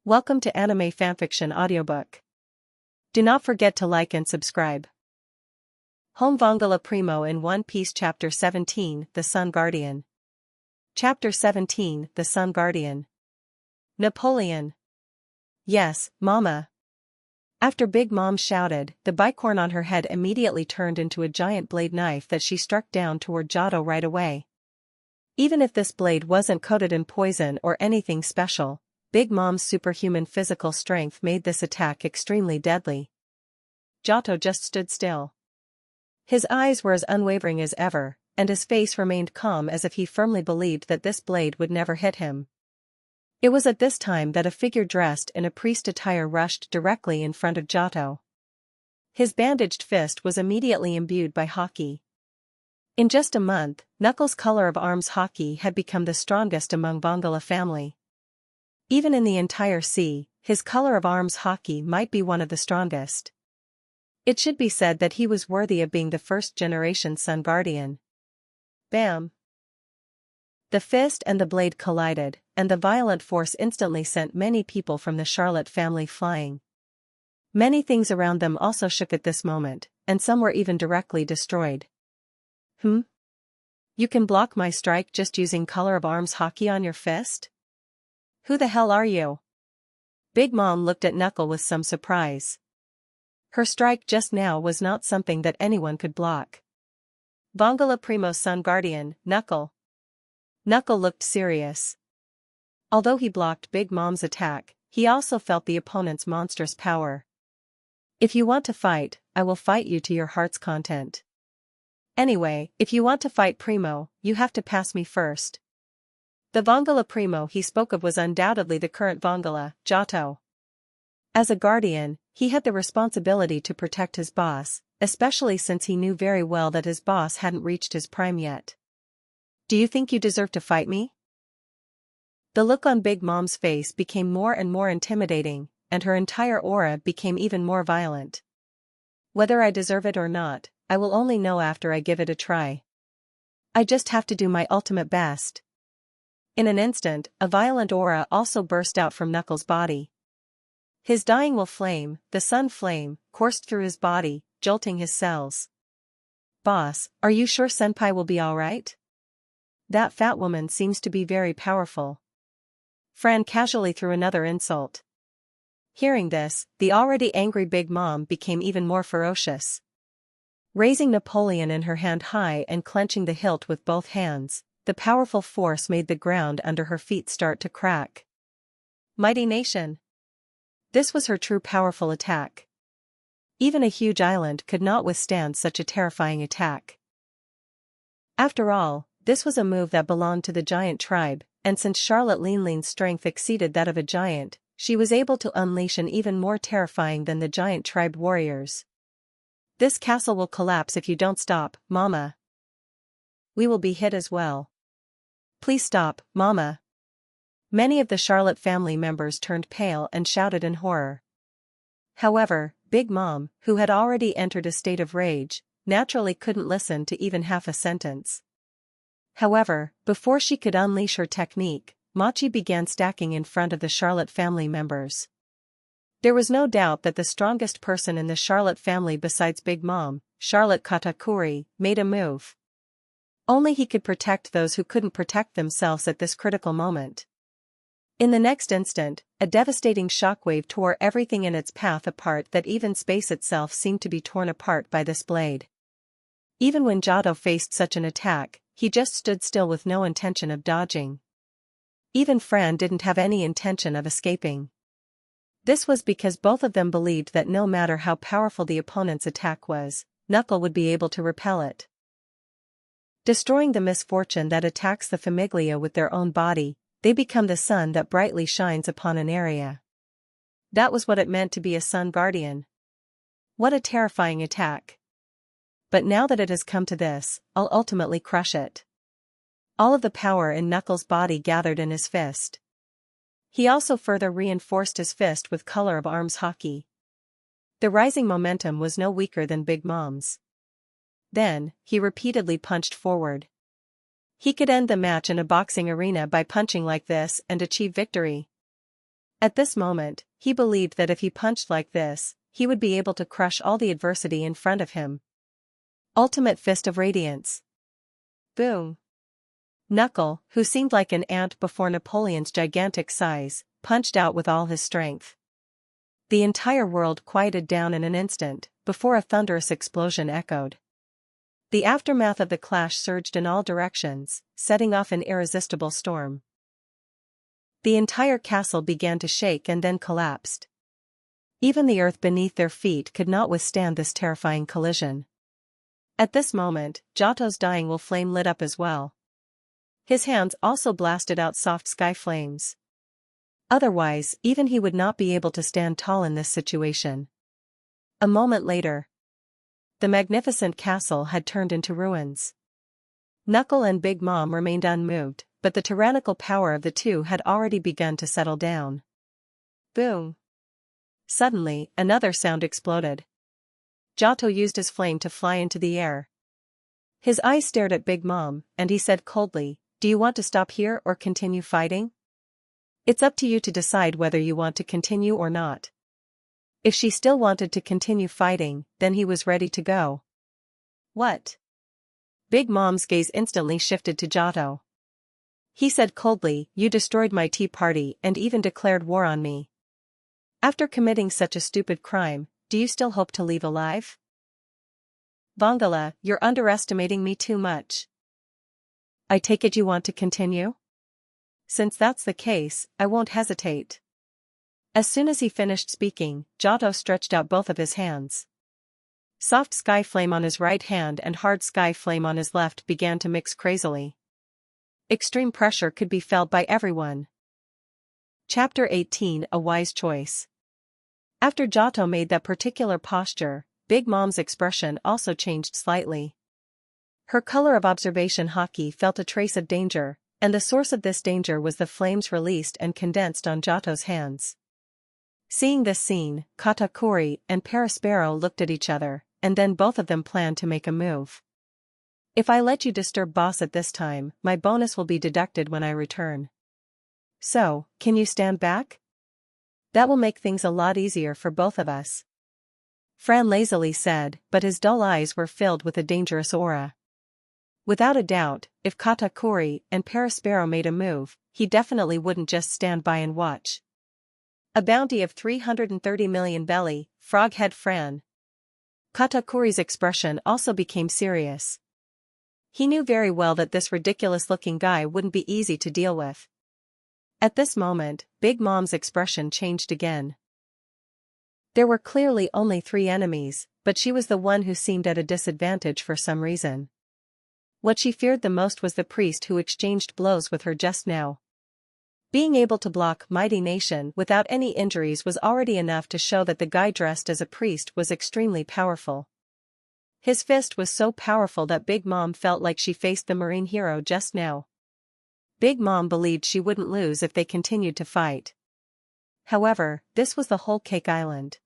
Welcome to Anime Fanfiction Audiobook. Do not forget to like and subscribe. Home Vongola Primo in One Piece Chapter 17, The Sun Guardian. Chapter 17, The Sun Guardian. Napoleon. Yes, Mama. After Big Mom shouted, the bicorn on her head immediately turned into a giant blade knife that she struck down toward Giotto right away. Even if this blade wasn't coated in poison or anything special, Big Mom's superhuman physical strength made this attack extremely deadly. Giotto just stood still. His eyes were as unwavering as ever, and his face remained calm as if he firmly believed that this blade would never hit him. It was at this time that a figure dressed in a priest attire rushed directly in front of Giotto. His bandaged fist was immediately imbued by hockey. In just a month, Knuckles' color of arms hockey had become the strongest among Vongola family. Even in the entire sea, his color of arms hockey might be one of the strongest. It should be said that he was worthy of being the first-generation Sun Guardian. Bam! The fist and the blade collided, and the violent force instantly sent many people from the Charlotte family flying. Many things around them also shook at this moment, and some were even directly destroyed. You can block my strike just using color of arms hockey on your fist? Who the hell are you? Big Mom looked at Knuckle with some surprise. Her strike just now was not something that anyone could block. Vongola Primo's Sun Guardian, Knuckle. Knuckle looked serious. Although he blocked Big Mom's attack, he also felt the opponent's monstrous power. If you want to fight, I will fight you to your heart's content. Anyway, if you want to fight Primo, you have to pass me first. The Vongola Primo he spoke of was undoubtedly the current Vongola, Giotto. As a guardian, he had the responsibility to protect his boss, especially since he knew very well that his boss hadn't reached his prime yet. Do you think you deserve to fight me? The look on Big Mom's face became more and more intimidating, and her entire aura became even more violent. Whether I deserve it or not, I will only know after I give it a try. I just have to do my ultimate best. In an instant, a violent aura also burst out from Knuckles' body. His dying will flame, the sun flame, coursed through his body, jolting his cells. Boss, are you sure Senpai will be alright? That fat woman seems to be very powerful. Fran casually threw another insult. Hearing this, the already angry Big Mom became even more ferocious. Raising Napoleon in her hand high and clenching the hilt with both hands, the powerful force made the ground under her feet start to crack. Mighty Nation! This was her true powerful attack. Even a huge island could not withstand such a terrifying attack. After all, this was a move that belonged to the giant tribe, and since Charlotte Leanlean's strength exceeded that of a giant, she was able to unleash an even more terrifying than the giant tribe warriors. This castle will collapse if you don't stop, Mama. We will be hit as well. Please stop, Mama. Many of the Charlotte family members turned pale and shouted in horror. However, Big Mom, who had already entered a state of rage, naturally couldn't listen to even half a sentence. However, before she could unleash her technique, Machi began stacking in front of the Charlotte family members. There was no doubt that the strongest person in the Charlotte family besides Big Mom, Charlotte Katakuri, made a move. Only he could protect those who couldn't protect themselves at this critical moment. In the next instant, a devastating shockwave tore everything in its path apart that even space itself seemed to be torn apart by this blade. Even when Giotto faced such an attack, he just stood still with no intention of dodging. Even Fran didn't have any intention of escaping. This was because both of them believed that no matter how powerful the opponent's attack was, Knuckle would be able to repel it. Destroying the misfortune that attacks the Famiglia with their own body, they become the sun that brightly shines upon an area. That was what it meant to be a Sun Guardian. What a terrifying attack. But now that it has come to this, I'll ultimately crush it. All of the power in Knuckles' body gathered in his fist. He also further reinforced his fist with color of arms hockey. The rising momentum was no weaker than Big Mom's. Then, he repeatedly punched forward. He could end the match in a boxing arena by punching like this and achieve victory. At this moment, he believed that if he punched like this, he would be able to crush all the adversity in front of him. Ultimate Fist of Radiance. Boom. Knuckle, who seemed like an ant before Napoleon's gigantic size, punched out with all his strength. The entire world quieted down in an instant, before a thunderous explosion echoed. The aftermath of the clash surged in all directions, setting off an irresistible storm. The entire castle began to shake and then collapsed. Even the earth beneath their feet could not withstand this terrifying collision. At this moment, Giotto's dying will flame lit up as well. His hands also blasted out soft sky flames. Otherwise, even he would not be able to stand tall in this situation. A moment later, the magnificent castle had turned into ruins. Knuckle and Big Mom remained unmoved, but the tyrannical power of the two had already begun to settle down. Boom! Suddenly, another sound exploded. Giotto used his flame to fly into the air. His eyes stared at Big Mom, and he said coldly, "Do you want to stop here or continue fighting? It's up to you to decide whether you want to continue or not." If she still wanted to continue fighting, then he was ready to go. What? Big Mom's gaze instantly shifted to Giotto. He said coldly, "You destroyed my tea party and even declared war on me. After committing such a stupid crime, do you still hope to leave alive? Vongola, you're underestimating me too much. I take it you want to continue? Since that's the case, I won't hesitate." As soon as he finished speaking, Giotto stretched out both of his hands. Soft sky flame on his right hand and hard sky flame on his left began to mix crazily. Extreme pressure could be felt by everyone. Chapter 18: A Wise Choice. After Giotto made that particular posture, Big Mom's expression also changed slightly. Her color of observation hockey felt a trace of danger, and the source of this danger was the flames released and condensed on Giotto's hands. Seeing this scene, Katekyo and Perispero looked at each other, and then both of them planned to make a move. "If I let you disturb boss at this time, my bonus will be deducted when I return. So, can you stand back? That will make things a lot easier for both of us," Fran lazily said, but his dull eyes were filled with a dangerous aura. Without a doubt, if Katekyo and Perispero made a move, he definitely wouldn't just stand by and watch. A bounty of 330 million belly, froghead Fran. Katekyo's expression also became serious. He knew very well that this ridiculous-looking guy wouldn't be easy to deal with. At this moment, Big Mom's expression changed again. There were clearly only 3 enemies, but she was the one who seemed at a disadvantage for some reason. What she feared the most was the priest who exchanged blows with her just now. Being able to block Mighty Nation without any injuries was already enough to show that the guy dressed as a priest was extremely powerful. His fist was so powerful that Big Mom felt like she faced the marine hero just now. Big Mom believed she wouldn't lose if they continued to fight. However, this was the whole Cake Island.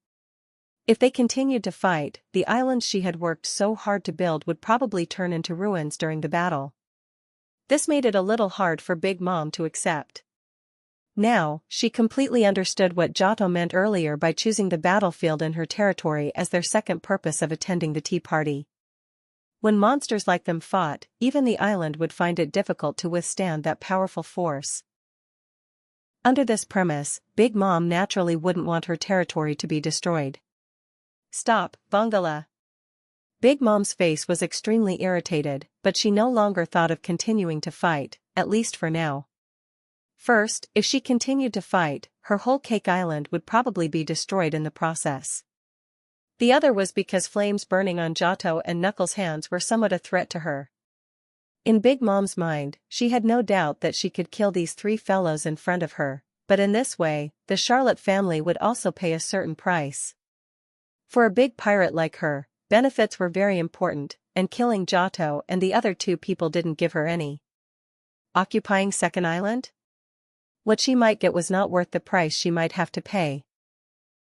If they continued to fight, the island she had worked so hard to build would probably turn into ruins during the battle. This made it a little hard for Big Mom to accept. Now, she completely understood what Giotto meant earlier by choosing the battlefield in her territory as their second purpose of attending the tea party. When monsters like them fought, even the island would find it difficult to withstand that powerful force. Under this premise, Big Mom naturally wouldn't want her territory to be destroyed. "Stop, Vongola." Big Mom's face was extremely irritated, but she no longer thought of continuing to fight, at least for now. First, if she continued to fight, her whole Cake Island would probably be destroyed in the process. The other was because flames burning on Giotto and Knuckles' hands were somewhat a threat to her. In Big Mom's mind, she had no doubt that she could kill these 3 fellows in front of her, but in this way, the Charlotte family would also pay a certain price. For a big pirate like her, benefits were very important, and killing Giotto and the other 2 people didn't give her any. Occupying Second Island? What she might get was not worth the price she might have to pay.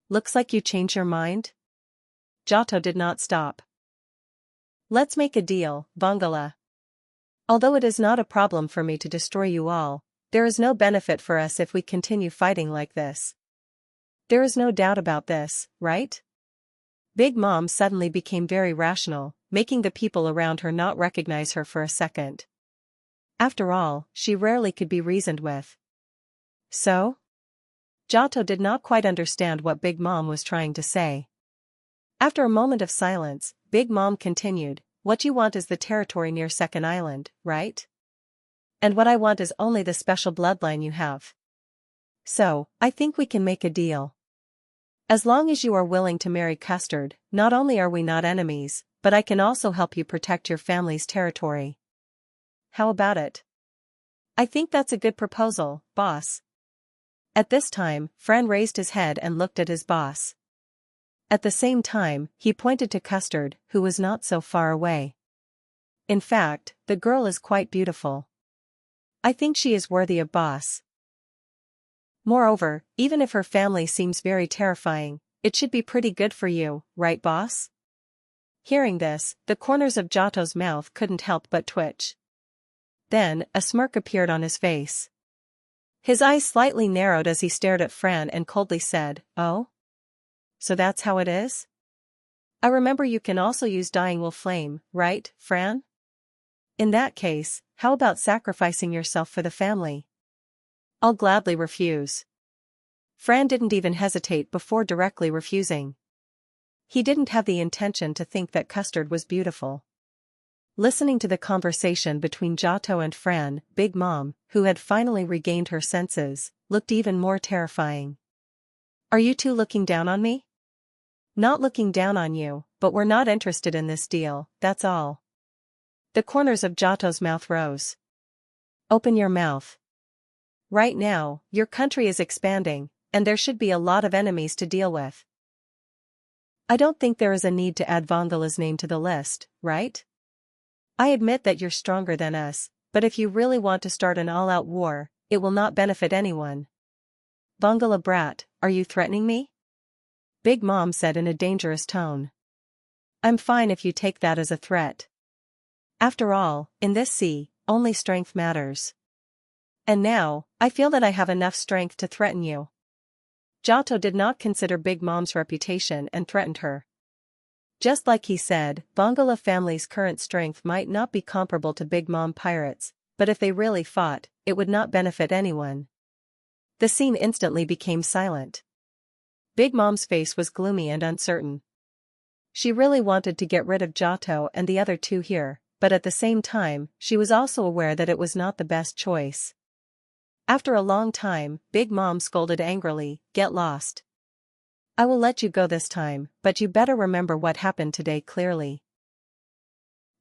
"Looks like you changed your mind?" Giotto did not stop. "Let's make a deal, Vongola. Although it is not a problem for me to destroy you all, there is no benefit for us if we continue fighting like this. There is no doubt about this, right? Big Mom suddenly became very rational, making the people around her not recognize her for a second. After all, she rarely could be reasoned with. So? Giotto did not quite understand what Big Mom was trying to say. After a moment of silence, Big Mom continued, "What you want is the territory near Second Island, right? And what I want is only the special bloodline you have. So, I think we can make a deal. As long as you are willing to marry Custard, not only are we not enemies, but I can also help you protect your family's territory. How about it?" "I think that's a good proposal, boss." At this time, Fran raised his head and looked at his boss. At the same time, he pointed to Custard, who was not so far away. "In fact, the girl is quite beautiful. I think she is worthy of boss. Moreover, even if her family seems very terrifying, it should be pretty good for you, right boss?" Hearing this, the corners of Giotto's mouth couldn't help but twitch. Then, a smirk appeared on his face. His eyes slightly narrowed as he stared at Fran and coldly said, "Oh? So that's how it is? I remember you can also use Dying Will Flame, right, Fran? In that case, how about sacrificing yourself for the family?" "I'll gladly refuse." Fran didn't even hesitate before directly refusing. He didn't have the intention to think that Custard was beautiful. Listening to the conversation between Giotto and Fran, Big Mom, who had finally regained her senses, looked even more terrifying. "Are you two looking down on me?" "Not looking down on you, but we're not interested in this deal, that's all." The corners of Giotto's mouth rose. "Open your mouth. Right now, your country is expanding, and there should be a lot of enemies to deal with. I don't think there is a need to add Vongola's name to the list, right? I admit that you're stronger than us, but if you really want to start an all-out war, it will not benefit anyone. Vongola brat, are you threatening me?" Big Mom said in a dangerous tone. "I'm fine if you take that as a threat. After all, in this sea, only strength matters. And now, I feel that I have enough strength to threaten you." Giotto did not consider Big Mom's reputation and threatened her. Just like he said, Vongola family's current strength might not be comparable to Big Mom pirates, but if they really fought, it would not benefit anyone. The scene instantly became silent. Big Mom's face was gloomy and uncertain. She really wanted to get rid of Giotto and the other two here, but at the same time, she was also aware that it was not the best choice. After a long time, Big Mom scolded angrily, "Get lost. I will let you go this time, but you better remember what happened today clearly.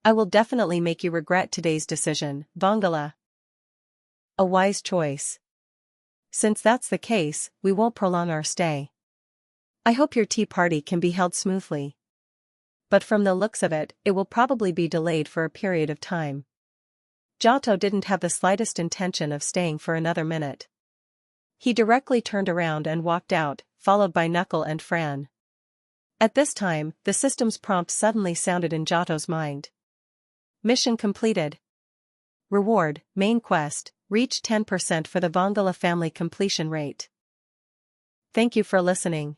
I will definitely make you regret today's decision, Vongola." "A wise choice. Since that's the case, we won't prolong our stay. I hope your tea party can be held smoothly. But from the looks of it, it will probably be delayed for a period of time." Giotto didn't have the slightest intention of staying for another minute. He directly turned around and walked out, followed by Knuckle and Fran. At this time, the system's prompt suddenly sounded in Giotto's mind. Mission completed. Reward, main quest, reach 10% for the Vongola family completion rate. Thank you for listening.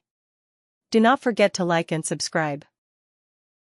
Do not forget to like and subscribe.